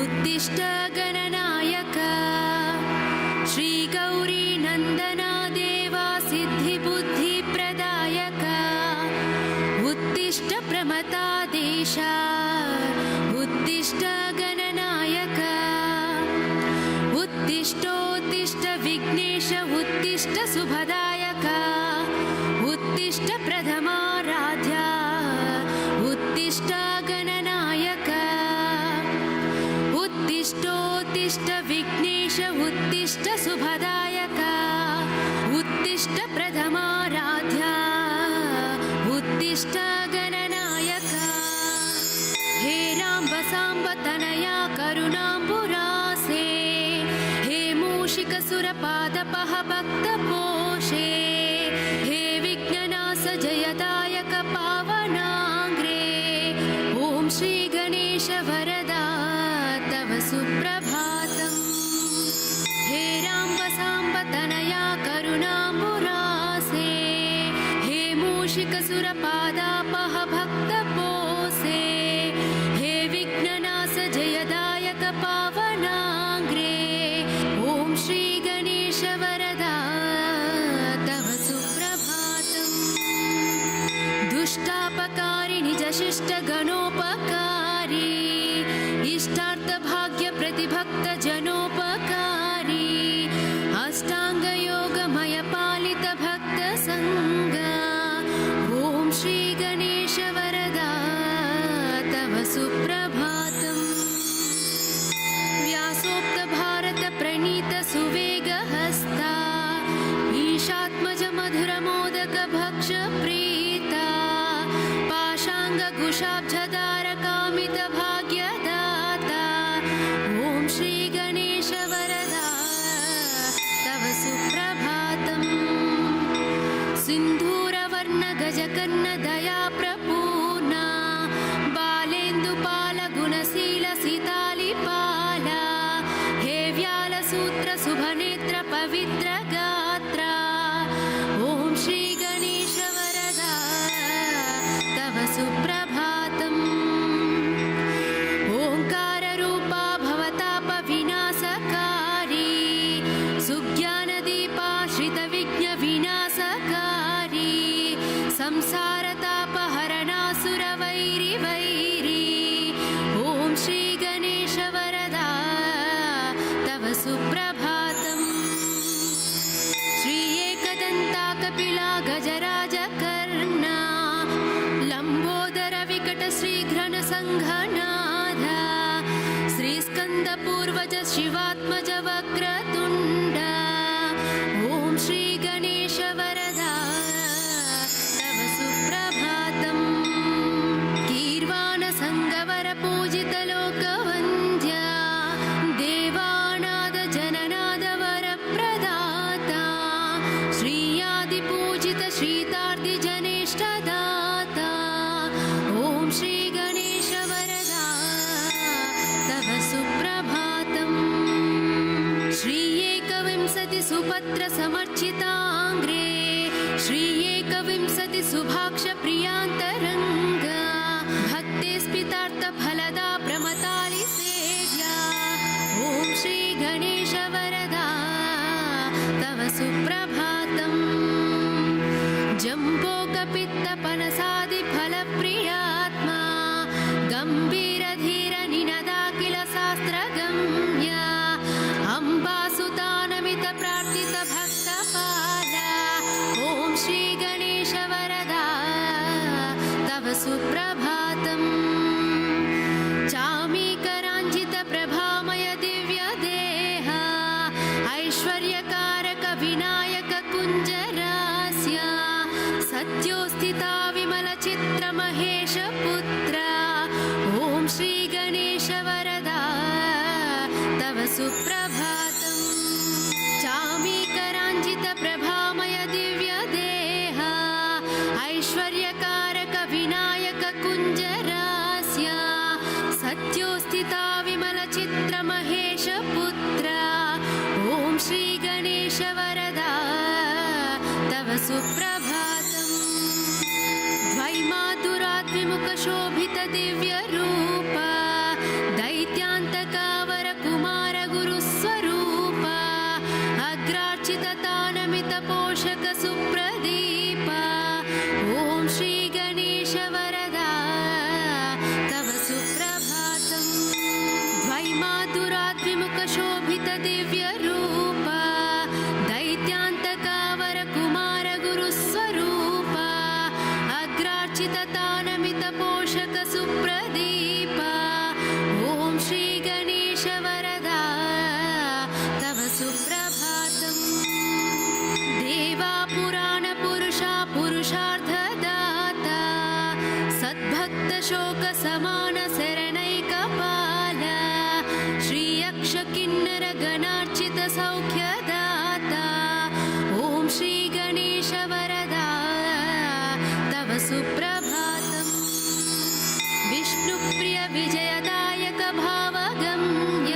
उत्तिष्ठ गणनायक श्रीगौरी नन्दना देवा सिद्धिबुद्धिप्रदायक उत्तिष्ठ प्रमथाधीश उत्तिष्ठ गणनायक उत्तिष्ठोत्तिष्ठ विघ्नेश उत्तिष्ठ शुभदायक उत्तिष्ठ प्रथमाराध्य उत्तिष्ठ गणनायक उत्तिष्ठोत्तिष्ठ विघ्नेश उत्तिष्ठ शुभदायक उत्तिष्ठ प्रथमाराध्य उत्तिष्ठ गणनायक हे राम्ब साम्ब तनया करुणाम्बुरासे हे मूषिकसुरपादपः भक्तपोषे हे विघ्ननाश जयदायक पावनाङ्ग्रे ॐ श्री गणेश वरदा तव सुप्रभातम् हे राम्ब साम्ब तनया करुणाम्बुरासे हे मूषिकसुरपादापः भक्तपोषे हे विघ्ननाश जयदायक पावनाङ्ग्रे ॐ श्री गणेश वरदा तव सुप्रभातम् दुष्टापकारी निजशिष्ट गणोपकारी इष्टार्थभाग्य प्रतिभक्त जनोपकारी अष्टाङ्गयोगमय पालित भक्त संग ॐ श्री गणेश वरदा तव सुप्रभातम् व्यासोक्त भारत प्रणीत सुवेग हस्ता ईशात्मज मधुर मोदक भक्ष प्रीता पाशांग कुशाब्जधार कामित भाग्यदाता ॐ श्री गणेश वरदा तव सुप्रभातम् सिन्धूरवर्ण गजकर्ण दया प्रपूर्णा बालेन्दुपाल गुणशील सीतालिपाला हे व्यालसूत्र शुभनेत्र पवित्र गात्रा ॐ श्री गणेश वरदा तव सुप्रभातम् ओङ्काररूपा भवताप विनाशकारी सुज्ञानदीपा श्रितविघ्न विनाशकारी संसारतापहरणासुरवैरि वैरी ॐ श्री गणेश वरदा तव सुप्रभातम् श्री एकदन्ता कपिला गजराज कर्णा लम्बोदर विकट श्रीघ्न संघनाथ श्रीस्कन्द पूर्वज शिवात्मज वक्रतुण्ड ॐ श्री गणेश वरदा तव सुप्रभातम् गीर्वाण संगवर पूजित लोकवन्द्य देवानाद जननाद वरप्रदाता श्रीयादि पूजित श्रीतार्दि जनेष्ठदाता ॐ श्री गणेश वरदा तव सुप्रभातम् श्री एकविंशति सुपत्र समर्चिताङ्ग्रे श्री एकविंशति सुभाक्ष प्रियान्तरङ्ग भक्तेस्पितार्थ फलदा प्रमतालि सेव्या ॐ श्री गणेश वरदा तव सुप्रभातम् जम्बोकपित्त पनसादि फलप्रियात्मा गम्भीरधीर निनदाखिल शास्त्रगम्य अम्बासुतानमित प्रार्थित भक्तपाल ॐ श्री गणेश वरदा तव सुप्रभातम् चामीकराञ्जित प्रभामय दिव्य देह ऐश्वर्यकारक विनायक कुञ्जरास्य सत्योस्थिता विमल चित्र महेश पुत्र ॐ श्री गणेश वरदा तव सुप्रभातम् चामीकराञ्जित प्रभामय दिव्य देह ऐश्वर्यकारक विनायक कुञ्जरास्य सत्योस्थिता विमल चित्र महेश पुत्र ॐ श्री गणेश वरदा तव सुप्रभातम् द्वैमातुराद्विमुख शोभित दिव्य रूप दिव्यरूप दैत्यान्तकावर कुमार गुरुस्वरूप अग्रार्चिततानमितपोषक सुप्रदीप ॐ श्री गणेश वरदा तव सुप्रभातम् देवा पुराण पुरुषा पुरुषार्थदाता सद्भक्त शोक समान शरणैकपाल श्री यक्ष किन्नर गणार्चित सौख्यदाता ॐ श्री गणेश वरदा तव सुप्रभातम् विष्णुप्रिय विजयदायक भावगम्य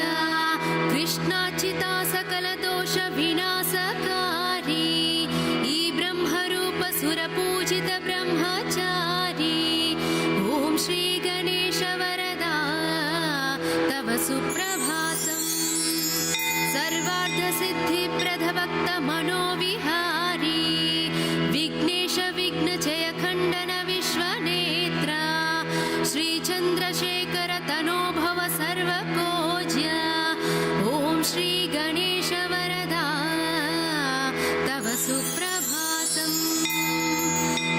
कृष्णार्चिता सकल दोष विनाशकारी ई ब्रह्मरूप सुरपूजित ब्रह्मचारी ॐ श्री गणेश वरदा तव सुप्रभातम् सर्वार्थ सिद्धिप्रद भक्त मनोविहारी विघ्नेश विघ्नजय खण्डन विश्वनेत्रा श्री चन्द्रशेखर तनोभव सर्वपूज्य ॐ श्री गणेश वरदा तव सुप्रभातम्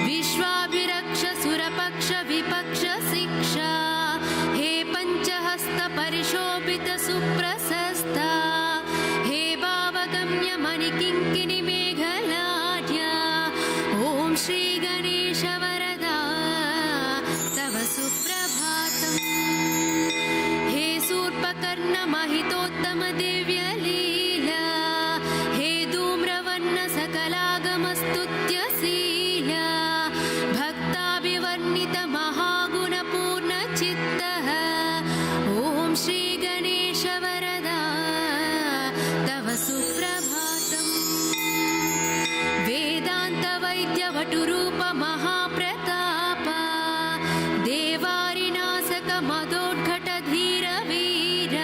विश्वाभिरक्ष सुरपक्ष विपक्ष शिक्षा हे पञ्चहस्त परिशोभित सुप्रशस्ता हे भावगम्य मणिकिङ्किणि मेघलाढ्य ॐ श्री गणेश वरदा तव सुप्रभातम् हे शूर्पकर्ण महितोत्तम दिव्यलीला हे धूम्रवर्ण सकलागमस्तुत्यशीला भक्ताभिवर्णित महागुणपूर्ण चित्तः ॐ श्री गणेश वरदा तव सुप्रभातम् वेदान्त वैद्य वटुरूप महाप्रताप देवारिनाशक मदोद्घट धीर वीर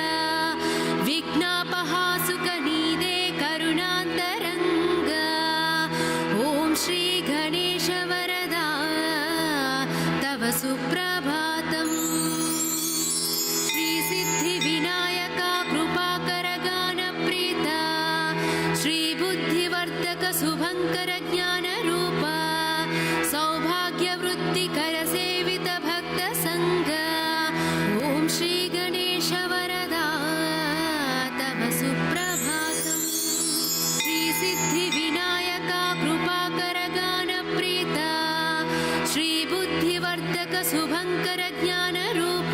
विघ्नापहासुक नीदे करुणान्तरङ्ग ॐ श्री गणेश वरदा तव सुप्रभातम् श्री सिद्धि विनायका कृपाकर गानप्रीता श्री बुद्धिवर्धक शुभङ्कर ज्ञानरूप सौभाग्यवृत्तिकर सेवित भक्त संग ॐ श्री गणेश वरदा तव सुप्रभातम् श्री सिद्धि विनायका कृपाकर गानप्रीता श्री बुद्धिवर्धक शुभङ्कर ज्ञानरूप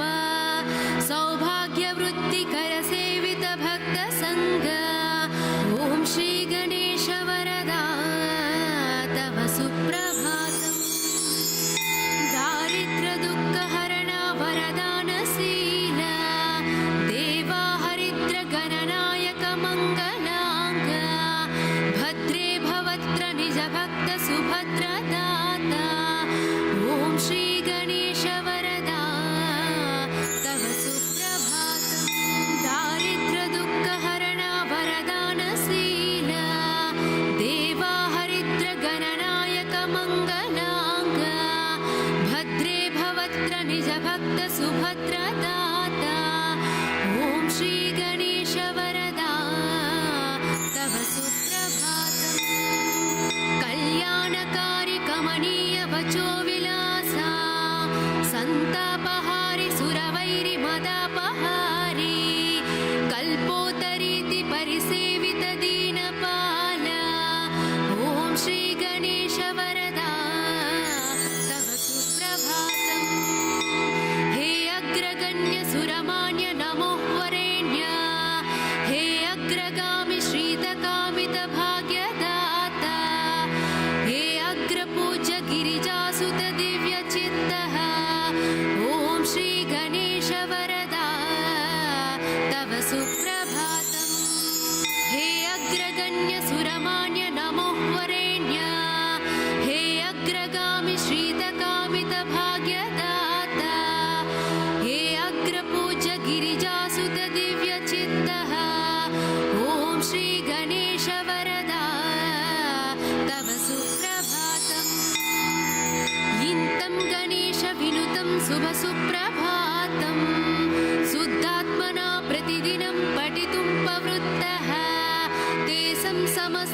सौभाग्यवृत्तिकर सेवित भक्त संग ॐ श्री गणेश वरदा तव सुप्रभातम् दारिद्र्य दुःख हरण वरदानशील देवा हरिद्र गणनायक मङ्गलाङ्ग भद्रे भवत्र निज भक्त सुभद्र दाता ॐ श्री गणेश वरदा तव सुप्रभातम् दारिद्र्य दुःख हरण वरदानशील देवा हरिद्र गणनायक मङ्गलाङ्ग भद्रे भवत्र निज भक्त सुभद्र दाता ॐ श्री गणेश वरदा तव सुप्रभातम् कल्याणकारि कमनीय वचो विलासा सन्तापहारि सुरवैरि मदापहारि कल्पोत्तरीति परिसेवित दीनपाल ॐ श्री गणेश वरदा तव सुप्रभातम् हे अग्रगण्य सुरमान्य नमो वरेण्य हे अग्रगामि श्रीतकामित भाग्यदाता हे अग्रपूज्य गिरिजासुत दिव्यचित्तः ॐ श्री गणेश वरदा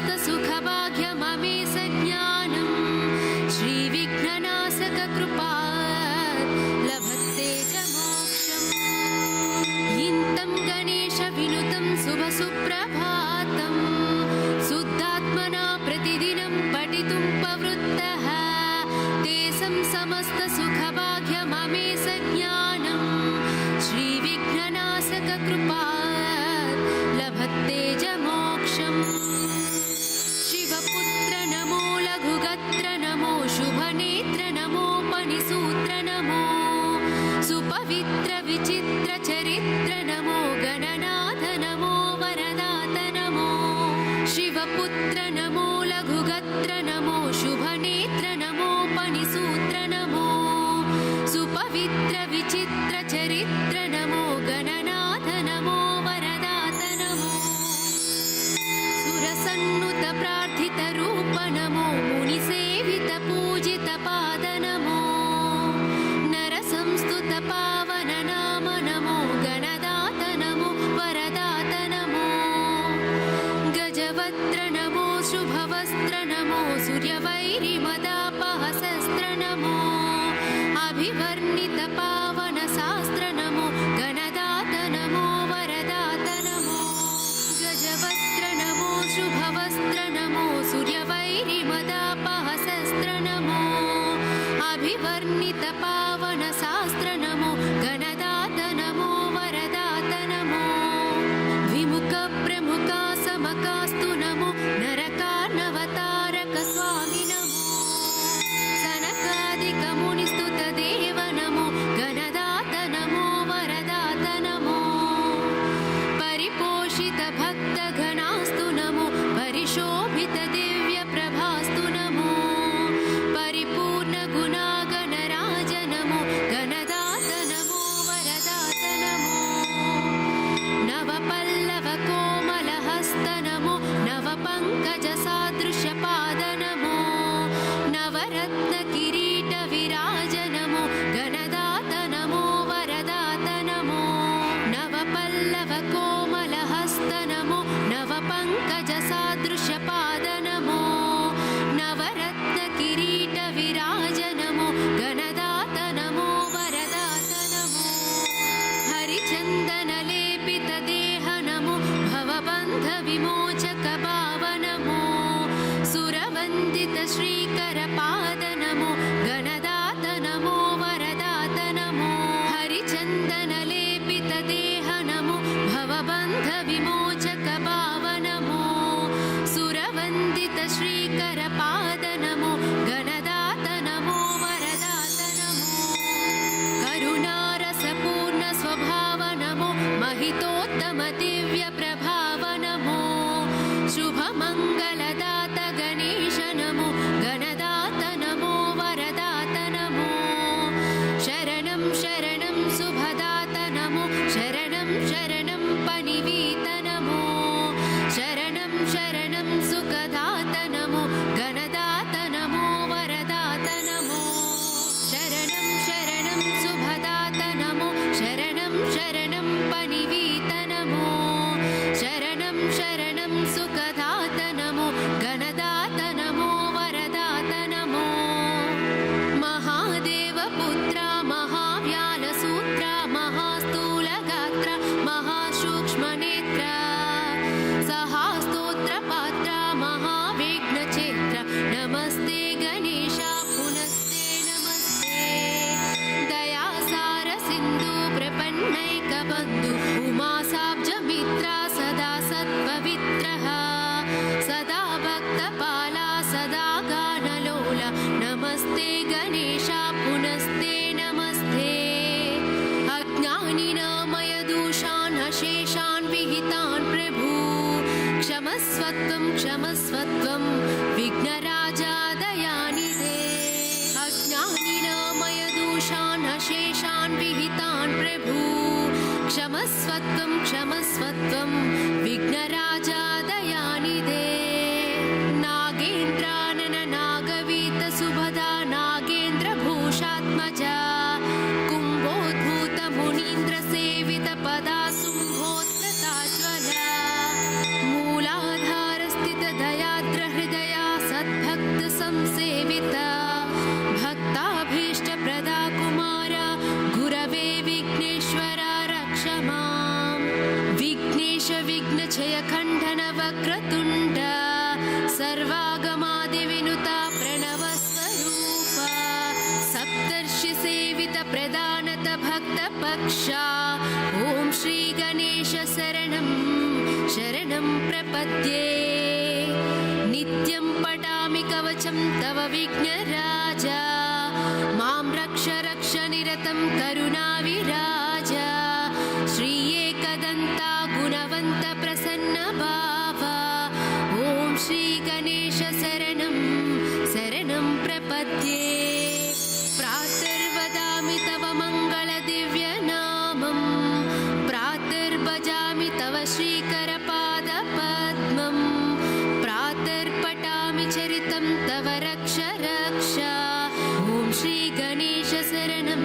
समस्तसुखभाग्यममेष ज्ञानं श्रीविघ्ननाशककृपा लभते च मोक्षम् इंतं गणेशविनुतं शुभसुप्रभातं शुद्धात्मना प्रतिदिनं पठितुं प्रवृत्तः तेषां समस्तसुखभाग्यममेष ज्ञानं श्रीविघ्ननाशककृपा लभते च मोक्षम् शिवपुत्र नमो लघुगत्र नमो शुभनेत्र नमो पनिसूत्र नमो सुपवित्र विचित्र चरित्र नमो गणनाथ नमो वरदात नमो शिवपुत्र नमो लघुगत्र नमो शुभनेत्र नमो पनिसूत्र नमो सुपवित्र विचित्र चरित्र नमो गणनाथ नमो वरदात नमो सुरसन्नुत प्रार्थित रूप नमो मुनिसेवित पूजित पाद नमो नरसंस्तुत पावन नाम नमो गणदात नमो वरदात नमो गजवक्त्र नमो शुभवस्त्र नमो सूर्यवैरिमदापहशस्त्र नमो अभिवर्णित पावन शास्त्र नमो गणदात नमो वरदात नमो गजवक्त्र नमो शुभवस्त्र नमो सूर्यवैरिमदापहशस्त्र नमो अभिवर्णित पावन शास्त्र नमो गणदात नमो वरदात नमो विमुख प्रमुख समकास्तु नमो नरकार्णवतारक स्वामी नमो सनकादिक मुनिस्तुत देव नमो गणदात नमो वरदात नमो परिपोषित भक्त गणास्तु नमो परिशोभित दिव्य प्रभास्तु नमो परिपूर्ण गुणागणराज नमो गणदात नमो वरदात नमो नवपल्लव कोमलहस्त नमो नवपङ्कज सादृश पाद नमो नवरत्न किरीट विराज नमो गणदात नमो वरदात नमो नवपल्लव कोमलहस्त नमो नवपङ्कज सादृश पाद नमो नवरत्न किरीट विराज नमो गणदात नमो वरदात नमो हरिचन्दन लेपित देह नमो भवबन्ध विमोचक भाव नमो सुरवन्दित श्रीकर पाद नमो गणदात नमो वरदात नमो हरिचन्दन लेपित देह नमो भवबन्ध विमोचक भाव नमो सुरवन्दित श्रीकर पाद नमो गणदात नमो वरदात नमो करुणारसपूर्ण स्वभाव नमो महितोत्तम दिव्य प्रभाव नमो शुभमङ्गलदात गणेश नमो गणदात नमो वरदात नमो शरणं शरणं शुभदात नमो शरणं शरणं पनिवीत नमो शरणं शरणं सुखदात नमो गणदात नमो वरदात नमो शरणं शरणं शुभदात नमो शरणं शरणं पनिवीत नमो शरणं शरणं सुखदात नमो गणदात नमो वरदात नमो महादेव पुत्र महाव्यालसूत्र महास्थूलगात्र महासूक्ष्मनेत्र सहास्तोत्र पात्र महाविघ्नचेत्र नमस्ते गणेश पुनस्ते नमस्ते दयासार सिन्धु प्रपन्नैक बन्धु उमासाब्ज मित्र सदा सत्पवित्रः सदा भक्तपाला सदा गानलोला नमस्ते गणेश पुनस्ते नमस्ते अज्ञानिनामय दूषान् अशेषान् विहितान् प्रभु क्षमस्वत्वं क्षमस्वत्वं विघ्नराजा दयानिधे अज्ञानिनामय दूषान् अशेषान् विहितान् प्रभु क्षमस्वत्वं क्षमस्वत्वं विघ्नराजा दयानिधे नागेन्द्रानन नागवीत सुभदा नागेन्द्र भूषात्मजा कुम्भोद्भूत मुनीन्द्र सेवित पदा शुम्भोत्कृताज्वला मूलाधार स्थित दया विघ्नक्षयखण्डन वक्रतुण्ड सर्वागमादिविनुता प्रणवस्वरूपा सप्तर्षिसेवित प्रदानत भक्तपक्षा ॐ श्री गणेश शरणं शरणं प्रपद्ये नित्यं पठामि कवचं तव विघ्नराजा मां रक्ष रक्ष निरतं करुणाविराज श्री एकदन्ता गुणवन्त प्रसन्न भावा ॐ श्री गणेश शरणं शरणं प्रपद्ये प्रातर्वदामि तव मङ्गलदिव्यनामं प्रातर्भजामि तव श्रीकरपादपद्मं प्रातर्पठामि चरितं तव रक्ष रक्ष ॐ श्री गणेश शरणं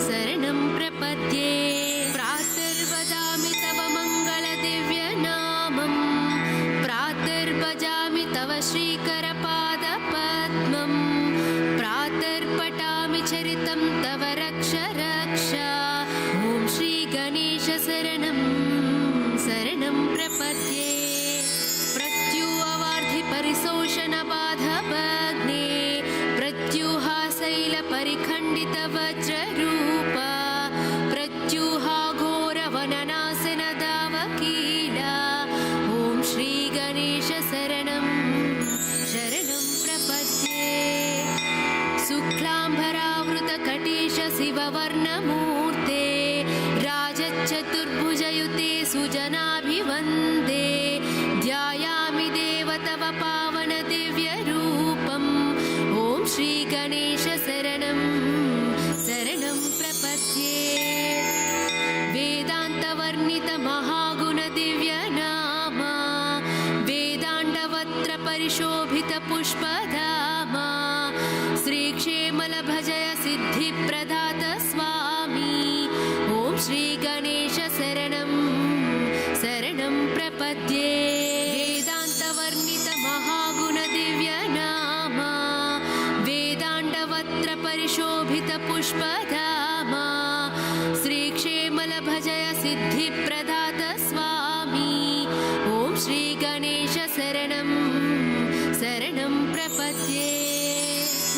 शरणं प्रपद्ये प्रातर्वदामि तव मङ्गलदिव्यनामं प्रातर्भजामि तव श्रीकरपादपद्मं प्रातर्पठामि चरितं तव रक्ष रक्ष ॐ श्री गणेश शरणं शरणं प्रपद्ये प्रत्युवार्धि परिशोषण बाधभग्ने प्रत्युहा शैल परिखण्डित वज्ररूप प्रत्युहा घोर वननाशन दावकील ॐ श्री गणेश शरणं शरणं प्रपद्ये शुक्लाम्बरावृत कटीश शिववर्णमूर्ते राजचतुर्भुजयुते सुजनाभिवन्दे ध्यायामि देव तव पावन दिव्यरूपम् ॐ श्री गणेश शरणं शरणं प्रपद्ये वेदान्तवर्णित महागुण दिव्यनाम वेदाण्डवत्र परिशोभित पुष्पधाम श्रीक्षेमल भजय सिद्धिप्रदात स्वामी ॐ श्री गणेश शरणं शरणं प्रपद्ये वेदान्तवर्णित महागुण दिव्यनाम वेदाण्डवत्र परिशोभित पुष्पधाम श्रीक्षेमल भजय सिद्धिप्रदात स्वामी ॐ श्री गणेश शरणं शरणं प्रपद्ये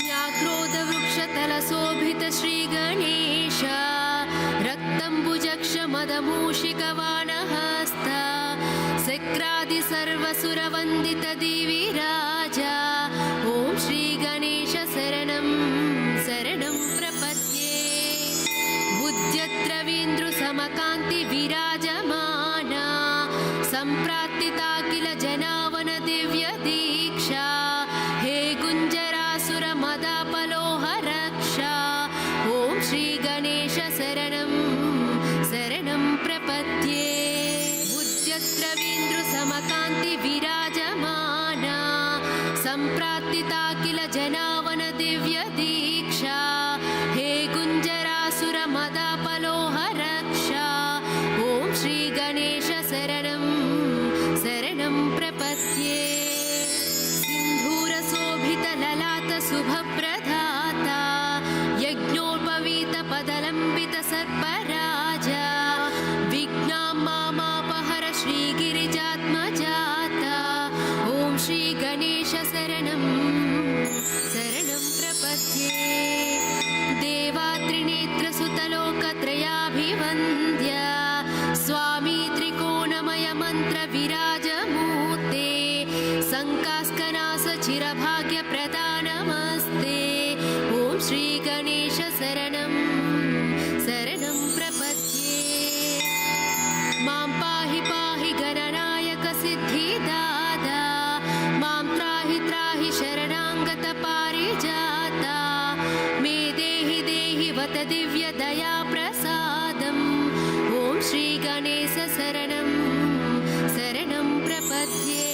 व्याघ्रोदवृक्षतलशोभित श्रीगणेश रक्तम्बुजक्षमदमूषिकवाणहस्त शक्रादि सर्वसुरवन्दित दिविराज ॐ श्री गणेश शरणं शरणं प्रपद्ये बुद्ध्यत्रवीन्द्रु समकान्ति विराजमाना सम्प्रार्थिता किल जनावन दिव्य दीक्षा हे गुञ्जरासुर मदापलोह रक्षा ॐ श्री गणेश शरणं शरणं प्रपद्ये बुद्ध्यत्रवीन्द्रु समकान्ति विराजमाना सम्प्रार्थिता किल जनावन दिव्य दीक्षा हे गुञ्जरासुर मदापलोह रक्षा ॐ श्री गणेश शरणं शरणं प्रपद्ये सिन्धूरशोभित ललाट शुभप्रदाता यज्ञोपवीत पदलम्बित सर्पराजा विघ्नां मामापहर श्रीगिरिजात्मजाता ॐ श्री गणेश शरणं शरणं प्रपद्ये देवात्रिनेत्रसुतलोकत्रयाभिवन्द्य स्वामी त्रिकोणमय मन्त्र विराजमूर्ते शङ्कास्कनास चिरभाग्यप्रदानमस्ते ॐ श्री गणेश शरणं शरणं प्रपद्ये मां पाहि पाहि गणनायक सिद्धिदाता मां त्राहि त्राहि शरणाङ्गत पारिजाता मे देहि देहि वत दिव्य दया प्रसादम् ॐ श्री गणेश शरणं शरणं प्रपद्ये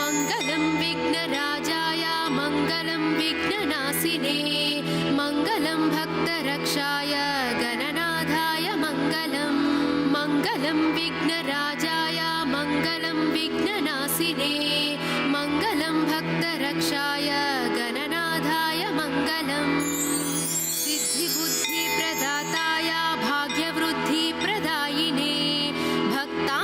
मङ्गलं विघ्नराजाय मङ्गलं विघ्ननाशिने मङ्गलं भक्तरक्षाय गणनाथाय मङ्गलं मङ्गलं विघ्नराजाय मङ्गलं विघ्ननाशिने मङ्गलं भक्तरक्षाय गणनाथाय मङ्गलम् सिद्धिबुद्धिप्रदाताय भाग्यवृद्धिप्रदायिने भक्ता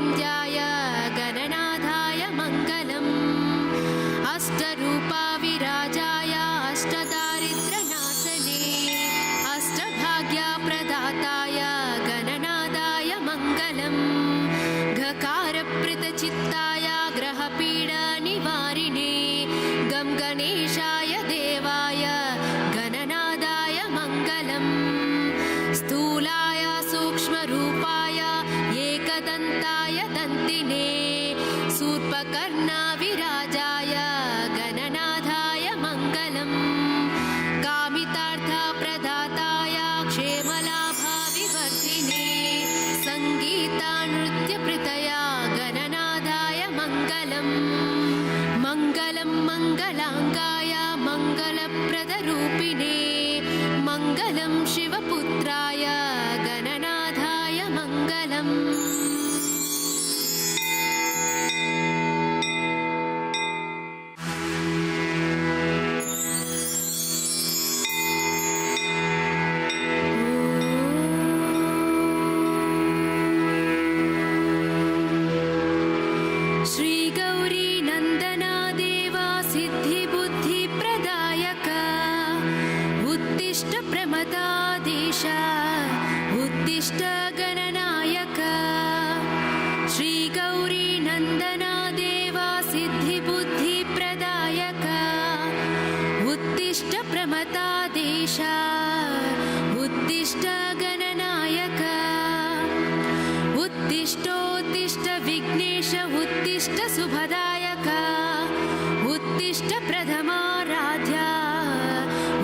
ज्योतिर्विन्द्याय गणनाथाय मङ्गलम् अष्टरूपा विराजाय अष्टदारिद्र्यनाशने अष्टभाग्यप्रदाताय गणनाथाय मङ्गलम् घकारप्रतचित्ताय ग्रहपीडनिवारिणे गं गणेशाय देवाय गणनाथाय मङ्गलम् स्थूलाय सूक्ष्मरूपाय एकदन्ताय दन्तिने शूर्पकर्णविराजाय गणनाथाय मङ्गलम् कामितार्थप्रदाताय क्षेमलाभविवर्धिने सङ्गीतानृत्यप्रीतया गणनाथाय मङ्गलम् मङ्गलं मङ्गलाङ्गाय मङ्गलप्रदरूपिणे मङ्गलं शिवपुत्राय गणनाथाय मङ्गलम् श्रीगौरी नन्दना देवा सिद्धिबुद्धिप्रदायक उत्तिष्ठ प्रमदाधीश उत्तिष्ठ गणनायक श्रीगौरी नन्दना देवा सिद्धिबुद्धिप्रदायक उत्तिष्ठ प्रमदाधीश उत्तिष्ठ गणनायक उत्तिष्ठोत्तिष्ठ विघ्नेश उत्तिष्ठ शुभदायक उत्तिष्ठ प्रथमाराध्य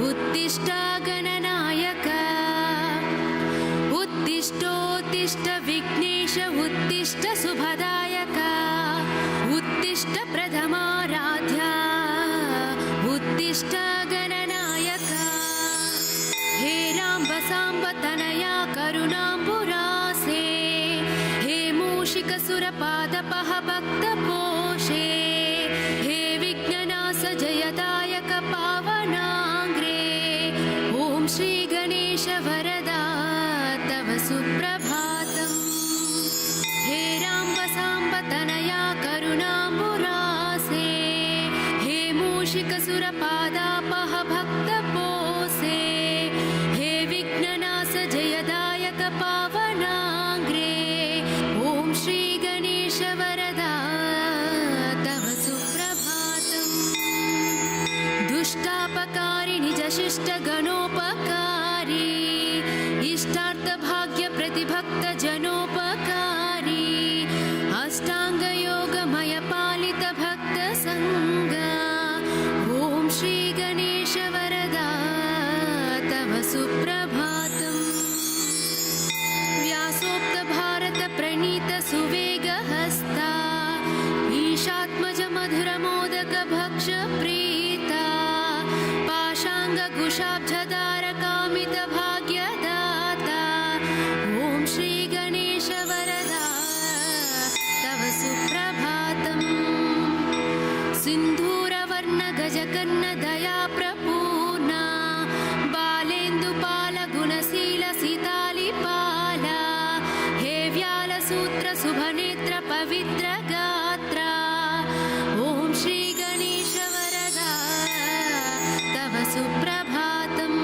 उत्तिष्ठ गणनायक उत्तिष्ठोत्तिष्ठ विघ्नेश उत्तिष्ठ शुभदायक उत्तिष्ठ प्रथमाराध्य उत्तिष्ठ गणनायक हे राम्ब साम्ब तनया करुणाम्बुरासे हे मूषिकसुरपादपः भक्तपोषे हे विघ्ननाश जयदायक पावनाङ्ग्रे ॐ श्रीगणेश वरदा तव सुप्रभातम् हे राम्ब साम्ब तनया करुणाम्बुरासे हे मूषिकसुरपादापः भक्तपोषे हे विघ्ननाश जयदायक पावनाङ्ग्रे ॐ श्रीगणेश वरदा तव सुप्रभातम् दुष्टापकारी निजशिष्ट गणोपकारी इष्टार्थभाग्यप्रतिभक्त जनोपकारी अष्टाङ्गयोगमय पालित भक्तसङ्ग ॐ श्रीगणेश वरदा तव सुप्रभातम् व्यासोक्त भारत प्रणीत सुवेगहस्ता ईशात्मज मधुरमोदक भक्ष प्रीता पाशाङ्गकुशाब्जधार कामित भाग्यदाता ॐ श्रीगणेश वरदा तव सुप्रभातम् सिन्धूरवर्ण गजकर्ण दया प्रपूर्णा बालेन्दुपाल गुणशील सीतालिपाल हे व्यालसूत्र शुभनेत्र पवित्र गात्रा ॐ श्रीगणेश वरदा तव सुप्रभातम्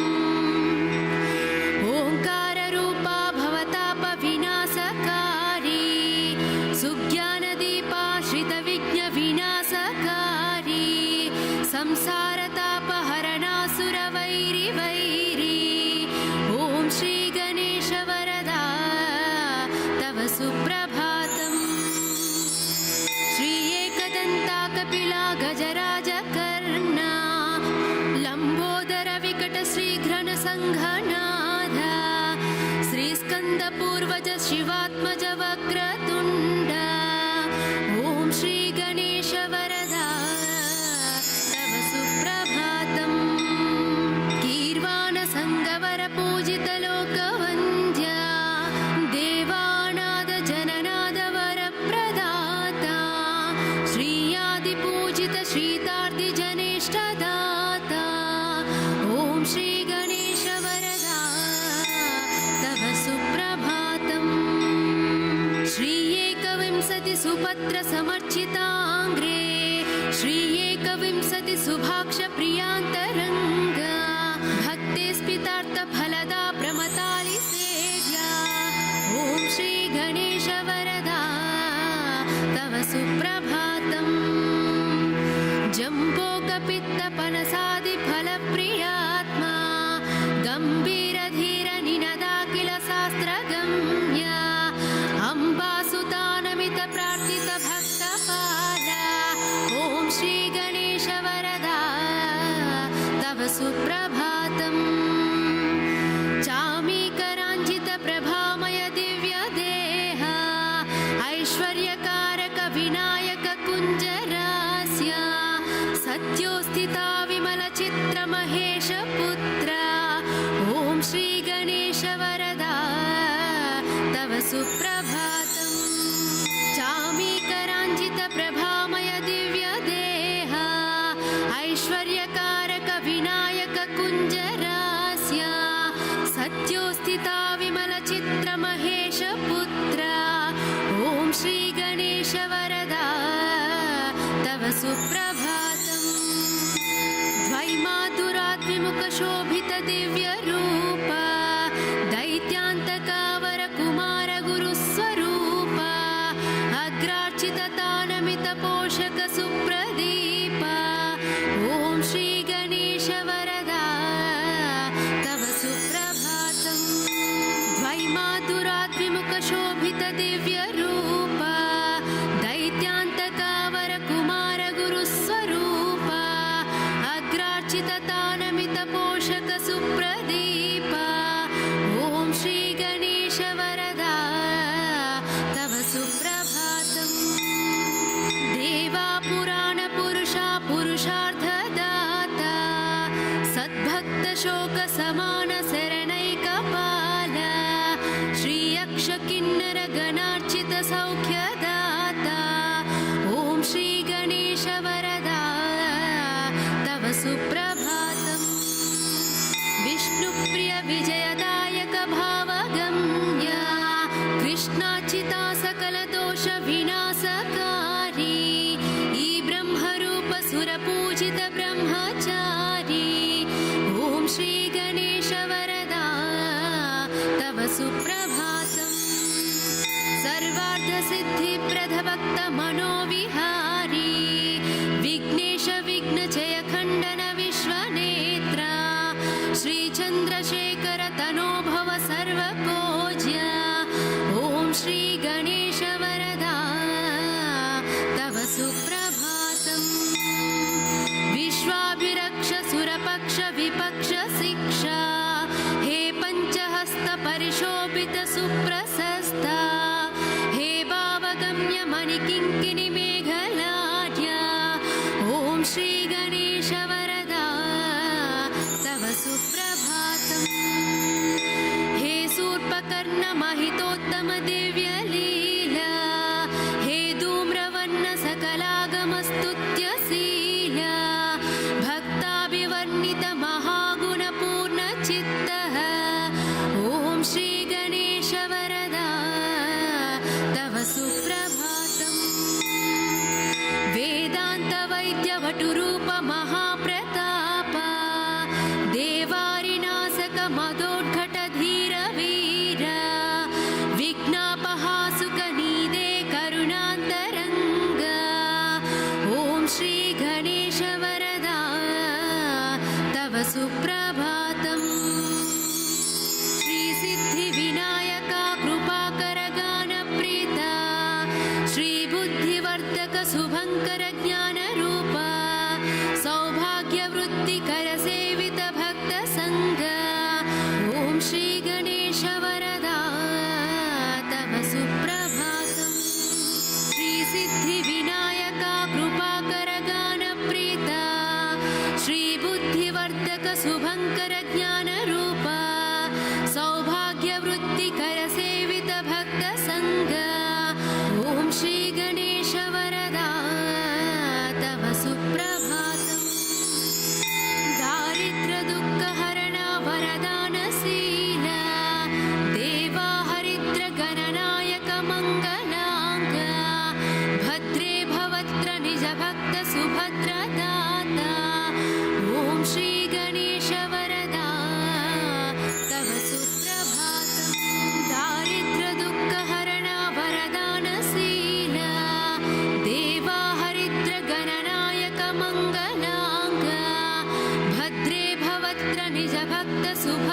श्रीविंशति सुपत्र समर्चिताङ्ग्रे श्री एकविंशति सुभाक्ष प्रियान्तरङ्ग भक्ते स्मितार्थ फलदा प्रमतालि सेव्या ॐ श्री गणेश वरदा तव सुप्रभातम् जम्बोकपित्तपनसादि फलप्रियात्मा गम्भीरधीर निनदाखिल शास्त्रगम्या अम्बासुतानमित प्रार्थित भक्तपाल ॐ श्री गणेश वरदा तव सुप्रभातम् चामीकराञ्जित प्रभामय दिव्य देह ऐश्वर्यकारक विनायक कुञ्जरास्य सत्योस्थिता विमल चित्र महेश पुत्र ॐ श्री गणेश वरदा तव सुप्रभातम् चामीकराञ्जित प्रभामय दिव्य देह ऐश्वर्यकारक विनायक कुञ्जरास्य सत्योस्थिता विमल चित्र महेश पुत्र ॐ श्री गणेश वरदा तव सुप्रभातम् द्वैमातुरात्रिमुख शोभित दिव्य रूप दैत्यान्तकावर कुमार गुरुस्वरूप अग्रार्चित तानमित पोषक सुप्रदीप ॐ श्री गणेश वरदा तव सुप्रभातम् द्वैमातुरात्रिमुख शोभित दिव्य रूप दैत्यान्तकावर कुमार गुरुस्वरूप अग्रार्चित तानमित पोषक सुप्रदीप ॐ श्री गणेश वरदा तव सुप्रभातम् देवा पुराण पुरुषा पुरुषार्थदाता सद्भक्त शोक समान शरणैकपाल श्री यक्ष किन्नर गणार्चित सौख्यदाता ॐ श्री गणेश वरदा तव सुप्रभातम् विष्णुप्रिय विजयदायक भावगम्य कृष्णाचिता सकल दोष विनाशकारी ई ब्रह्मरूप सुरपूजित ब्रह्मचारी ॐ श्री गणेश वरदा तव सुप्रभातम् सर्वार्थ सिद्धिप्रद भक्त मनोविहारी विघ्नेश विघ्नजय खण्डन विश्वनेत्रा श्री चन्द्रशेखर तनो भव सर्वपूज्य ॐ श्री गणेश वरदा तव सुप्रभातम् विश्वाभिरक्ष सुरपक्ष विपक्ष शिक्षा हे पञ्चहस्त परिशोभित सुप्रशस्त हे भावगम्य मणिकिङ्किणि मेघलाढ्य ॐ श्री गणेश वरदा तव सुप्रभातम् हे शूर्पकर्ण महितोत्तम दिव्य लीला हे धूम्रवर्ण सकलागमस्तुत्यशीला भक्ताभिवर्णित महागुणपूर्ण चित्तः ॐ श्री गणेश वरदा तव सुप्रभातम् वेदान्त वैद्य वटुरूप महाप्रताप देवारिनाशक मदोद्घट धीर वीर विघ्नापहासुक नीदे करुणान्तरङ्ग ॐ श्री गणेश वरदा तव सुप्रभातम् श्री सिद्धि विनायका कृपाकर गानप्रीता श्री बुद्धिवर्धक शुभङ्कर ज्ञानरूप सौभाग्यवृत्तिकर सेवित भक्त संग ॐ श्री गणेश वरदा तव सुप्रभातम् श्री सिद्धि विनायका कृपाकर गानप्रीता श्री बुद्धिवर्धक शुभङ्कर ज्ञानरूप सौभाग्यवृत्तिकर सेवित भक्त संग ॐ श्री गणेश वरदा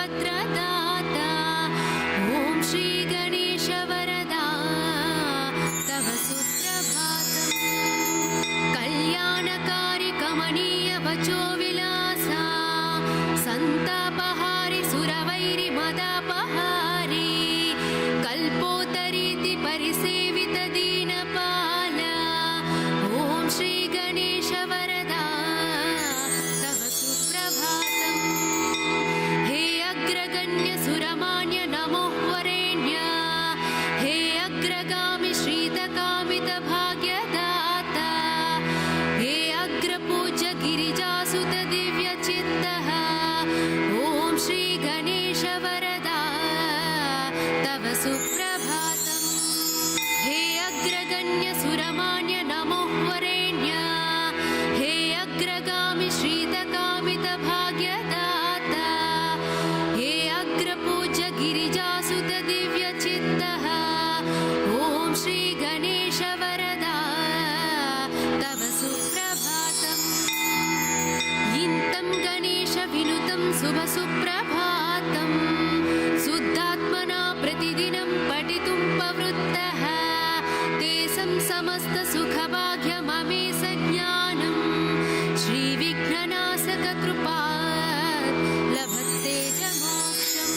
सुभद्रदाता ॐ श्री गणेश वरदा तव सुप्रभातम् कल्याणकारि कमनीय वचो विलासा संतापहारि सुरवैरि मदापहारि कल्पोत्तरीति परिसेवित दीनपाला ॐ श्री गणेश वरदा तव सुप्रभातम् हे अग्रगण्य सुरमान्य नमो वरेण्य हे अग्रगामि श्रीतकामित भाग्यदाता हे अग्रपूज्य गिरिजासुत दिव्यचित्तः ॐ श्री गणेश वरदा तव सुप्रभातम् हे अग्रगण्य सुरमान्य नमो वरेण्य हे अग्रगामि श्रीतकामित भाग्यदाता हे अग्रपूज्य गिरिजासुत दिव्यचित्तः ॐ श्री गणेश वरदा तव सुप्रभातम् इंतं गणेश विनुतं शुभ सुप्रभातम् शुद्धात्मना प्रतिदिनं पठितुं प्रवृत्तः तेषां समस्त सुखभाग्यममेष ज्ञानं श्रीविघ्ननाशक कृपात् लभते च मोक्षम्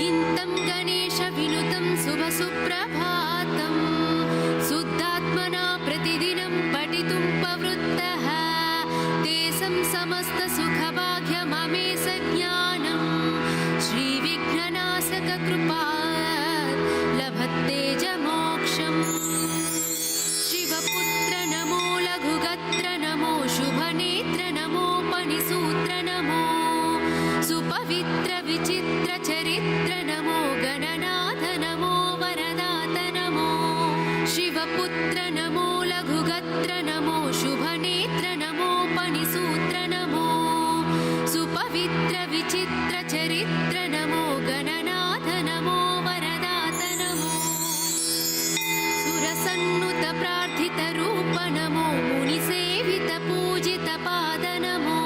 इंतं गणेश विनुतं शुभ सुप्रभातम् शुद्धात्मना प्रतिदिनं पठितुं प्रवृत्तः तेषां समस्त सुखभाग्यममेष ज्ञानं श्रीविघ्ननाशक कृपात् लभते च मोक्षम् शिवपुत्र नमो लघुगत्र नमो शुभनेत्र नमो पणिसूत्र नमो सुपवित्र विचित्र चरित्र नमो गणनाथ नमो वरदात नमो शिवपुत्र नमो लघुगत्र नमो शुभनेत्र नमो पणिसूत्र नमो सुपवित्र विचित्र चरित्र नमो गणनाथ नमो वरदात नमो सुरसन्नुत प्रार्थित रूप नमो मुनिसेवित पूजित पाद नमो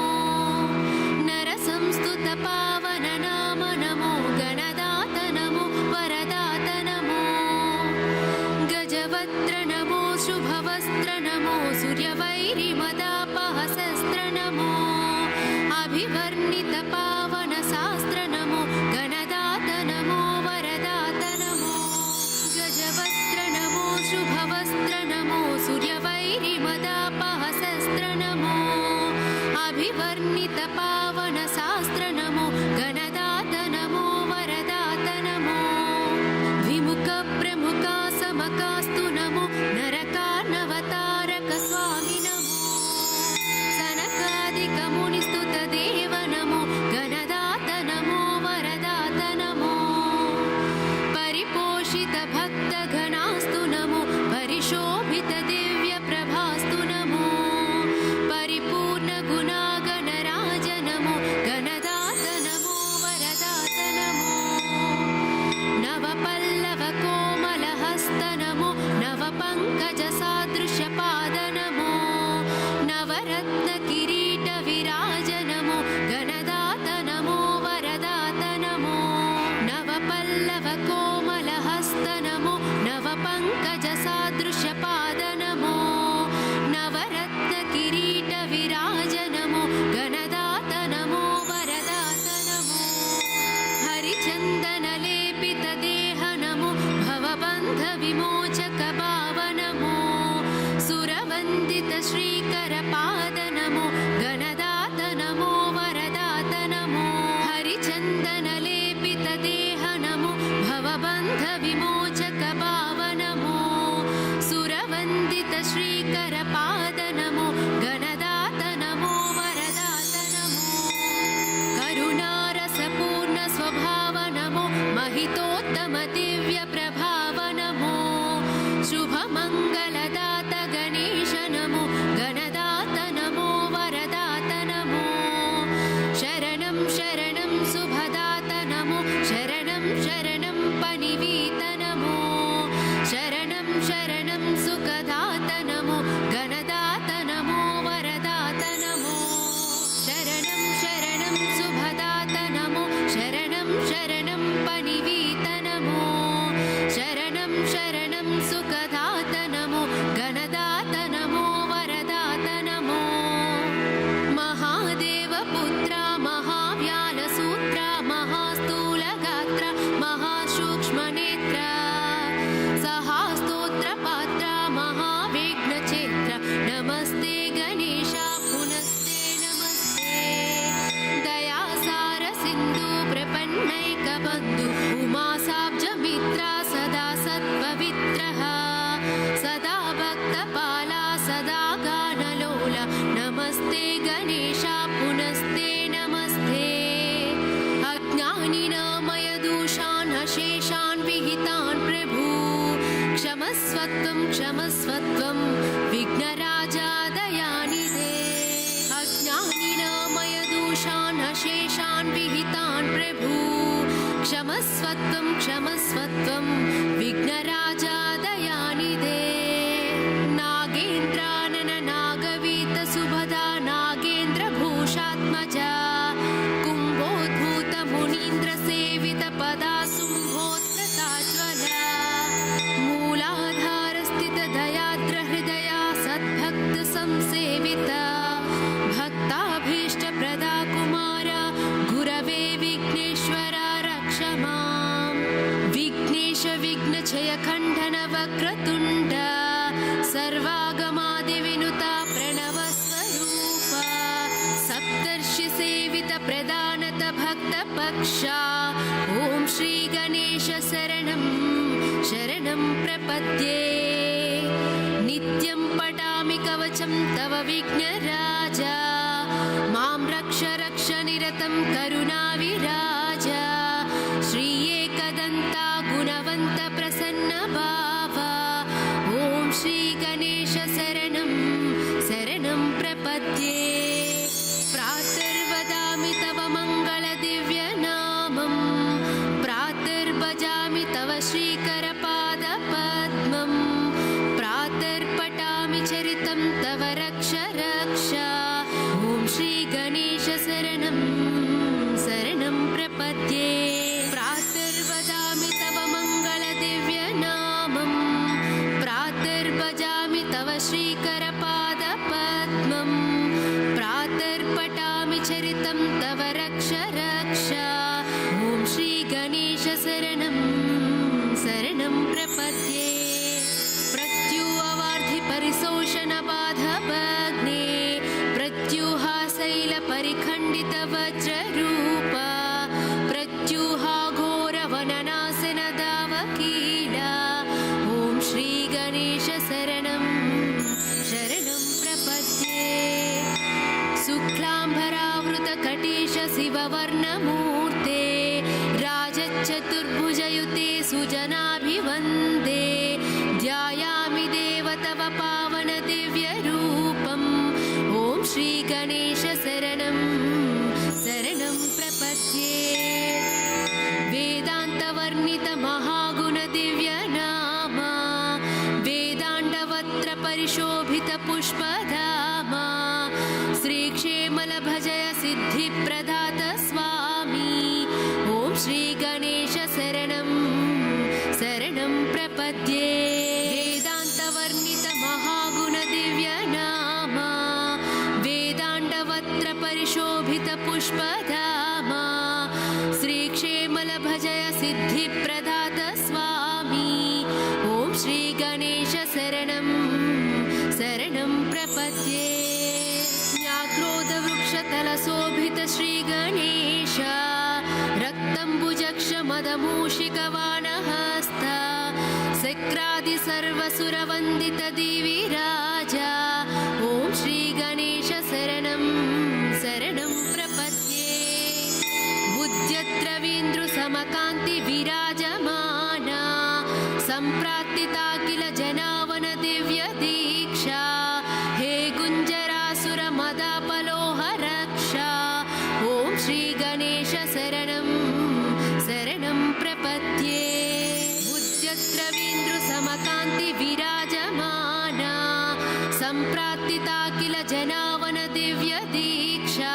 नरसंस्तुत पावन नाम नमो गणदात नमो वरदात नमो गजवक्त्र नमो शुभवस्त्र नमो सूर्यवैरि मदापहशस्त्र नमो अभिवर्णित पावन शास्त्र नमो गणदात नमो वरदात नमो गजवक्त्र नमो शुभवस्त्र नमो सूर्यवैरि मदापहशस्त्र नमो अभिवर्णित पावन शास्त्र नमो गणदात नमो वरदात नमो विमुख प्रमुख समकास्तु नमो नरकार्णवतारक स्वामी नमो सनकादिक मुनिस्तुत देव नमो गणदात नमो वरदात नमो परिपोषित भक्त गणास्तु नमो परिशोभित दिव्य प्रभास्तु नमो परिपूर्ण गुणागणराज नमो गणदात नमो वरदात नमो नवपल्लव कोमलहस्त नमो नवपङ्कज सादृश पाद नमो नवरत्न किरीट विराज नमो गणदात नमो वरदात नमो नवपल्लव कोमलहस्त नमो नवपङ्कज सादृश पाद नमो नवरत्न किरीट विराज नमो गणदात नमो वरदात नमो हरिचन्दन लेपित देह नमो भवबन्ध विमोचक भाव नमो सुरवन्दित श्रीकर पाद नमो गणदात नमो वरदात नमो हरिचन्दन लेपित देह नमो भवबन्ध विमोचक भाव नमो सुरवन्दित श्रीकर पाद नमो गणदात नमो वरदात नमो करुणारसपूर्ण स्वभाव नमो महितोत्तम दिव्य प्रभाव नमो शुभमङ्गलदात गणेश नमो गणदात नमो वरदात नमस्ते गणेशा पुनस्ते नमस्ते दयासार सिन्धु प्रपन्नैकबन्धु उमासाब्जमित्रा सदा सत्पवित्रः सदा भक्तपाला सदा गानलोला नमस्ते गणेशा पुनस्ते नमस्ते अज्ञानिनामयदूषान् अशेषान् विहितान् प्रभु क्षमस्वत्वं विघ्नराजा दयानिधे अज्ञानिनामयदूषान् अशेषान् विहितान् प्रभु क्षमस्वत्वं विघ्नराजा दयानिधे नागेन्द्रानन नागवीत सुभदा नागेन्द्रभूषात्मजा कुम्भोद्भूत मुनीन्द्र सेवित पदा सुम्भोत्प्रताज्वला मूलाधार स्थित दयाद्र हृदया सद्भक्त संसेविता भक्ताभीष्ट प्रदा कुमार गुरवे विघ्नेश्वर रक्ष मां विघ्नेश विघ्नक्षय खण्डन वक्रतुण्ड सर्वागमादिविनुता प्रणवस्वरूपा सप्तर्षि सेवित प्रदानत भक्तपक्षा ॐ श्री गणेश शरणं प्रपद्ये नित्यं पठामि कवचं तव विघ्नराजा मां रक्ष रक्ष निरतं करुणाविराज श्री एकदन्ता गुणवन्त प्रसन्न भावा ॐ श्री गणेश शरणं प्रपद्ये प्रातर्वदामि तव मङ्गलदिव्यनामं प्रातर्भजामि तव श्रीकरपादपद्मं प्रातर्पठामि चरितं तव रक्ष रक्ष ॐ श्री गणेश शरणं प्रपद्ये प्रातर्वदामि तव मङ्गलदिव्यनामं प्रातर्भजामि तव श्रीकरपादपद्मं प्रातर्पठामि चरितं तव रक्ष रक्ष ॐ श्री गणेश शरणं प्रपद्ये प्रत्युवार्धि परिशोषण बाधवग्ने प्रत्युहा शैल परिखण्डित वज्ररूप प्रत्युहा घोर वननाशन दावकीला ॐ श्री गणेश शरणं प्रपद्ये शुक्लाम्बरावृत कटीश शिववर्णमूर्ते राजचतुर्भुजयुते सुजनाभिवन्दे ध्यायामि देव तव पावन दिव्यरूपम् ॐ श्री गणेश शरणं प्रपद्ये वेदान्तवर्णित महागुण दिव्यनामा वेदाण्डवत्र परिशोभित पुष्पधामा श्रीक्षेमल भजय सिद्धिप्रदात स्वामी ॐ श्री गणेश शरणं प्रपद्ये वेदान्तवर्णित महागुण दिव्यनामा वेदाण्डवत्र परिशोभित पुष्पधामा श्रीक्षेमल भजय सिद्धिप्रदात स्वामी ॐ श्री गणेश शरणं प्रपद्ये व्याघ्रोधवृक्षतलशोभित श्रीगणेश रक्तम्बुजक्ष मदमूषिकवाणहस्त शक्रादि सर्वसुरवन्दित दिविराजा ॐ श्री गणेश शरणं प्रपद्ये बुद्ध्यत्रवीन्द्रु समकान्ति विराजमाना सम्प्राप्तिता किल जनावन दिव्य दीक्षा हे गुञ्जरासुर मदापलोह रक्षा ॐ श्री गणेश शरणं प्रपद्ये बुद्ध्यत्रवीन्द्रु समकान्ति विराजमाना सम्प्राप्तिता किल जनावन दिव्य दीक्षा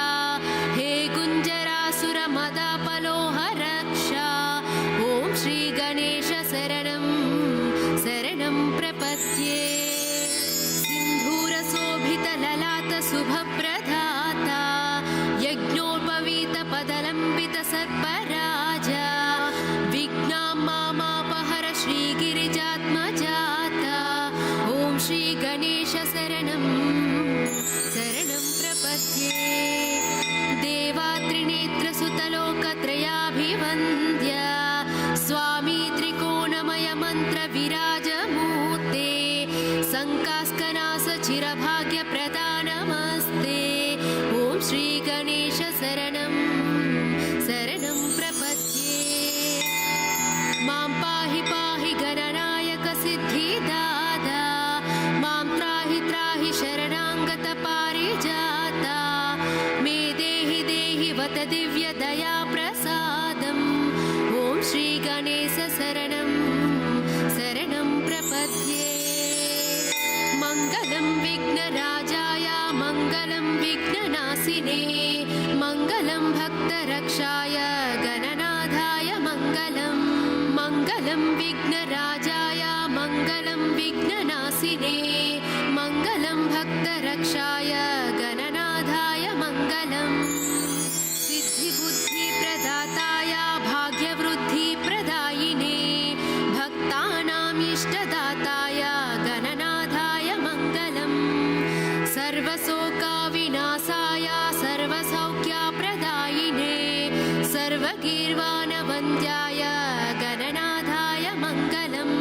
हे गुञ्जरासुर मदापलोह रक्षा ॐ श्री गणेश शरणं प्रपद्ये सिन्धूरशोभित ललाट शुभप्रदाता यज्ञोपवीत पदलम्बित सर्पराजा विघ्नां मामापहर श्रीगिरिजात्मजाता ॐ श्री गणेश शरणं शरणं प्रपद्ये देवात्रिनेत्रसुतलोकत्रयाभिवन्द्य स्वामी त्रिकोणमय मन्त्र विराजमूर्ते शङ्कास्कनासचिरभाग्यप्रदानमस्ते ॐ श्री गणेश शरणं शरणं प्रपद्ये मां पाहि पाहि गणनायक सिद्धिदाता मां त्राहि त्राहि शरणागत पारिजाता मे देहि देहि वत दिव्य दया प्रसादम् ॐ श्री गणेश शरणं शरणं प्रपद्ये मङ्गलं विघ्नराजाय मङ्गलं विघ्ननाशिने मङ्गलं भक्तरक्षाय गणनाथाय मङ्गलम् मङ्गलं विघ्नराजाय मङ्गलं विघ्ननाशिने मङ्गलं भक्तरक्षाय गणनाथाय मङ्गलम् सिद्धिबुद्धिप्रदाताय भाग्यवृद्धिप्रदायिने भक्तानाम् इष्टदाताय गणनाथाय मङ्गलम् सर्वशोकविनाशाय सर्वसौख्यप्रदायिने सर्वगीर्वाणवन्द्याय गणनाथाय मङ्गलम्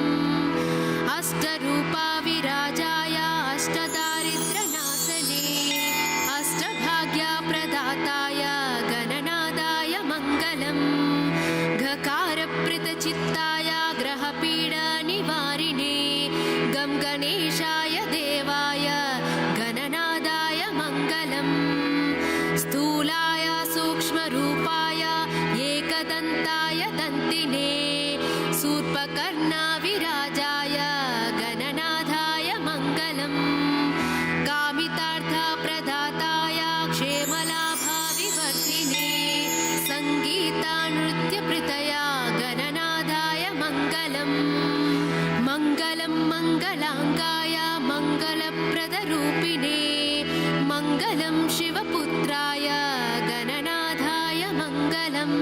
अष्टरूपाविराजाय अष्टदारिद्र्यनाशने अष्टभाग्यप्रदाताय गणनाथाय मङ्गलम् घकारप्रतचित्ताय ग्रहपीडनिवारिणे गं गणेशाय देवाय गणनाथाय मङ्गलम् स्थूलाय सूक्ष्मरूपाय एकदन्ताय दन्तिने शूर्पकर्णविराजाय गणनाथाय मङ्गलम् कामितार्थप्रदाताय क्षेमलाभविवर्धिने सङ्गीतानृत्यप्रीतया गणनाथाय मङ्गलम् मङ्गलं मङ्गलाङ्गाय मङ्गलप्रदरूपिणे मङ्गलं शिवपुत्राय गणनाथाय मङ्गलम्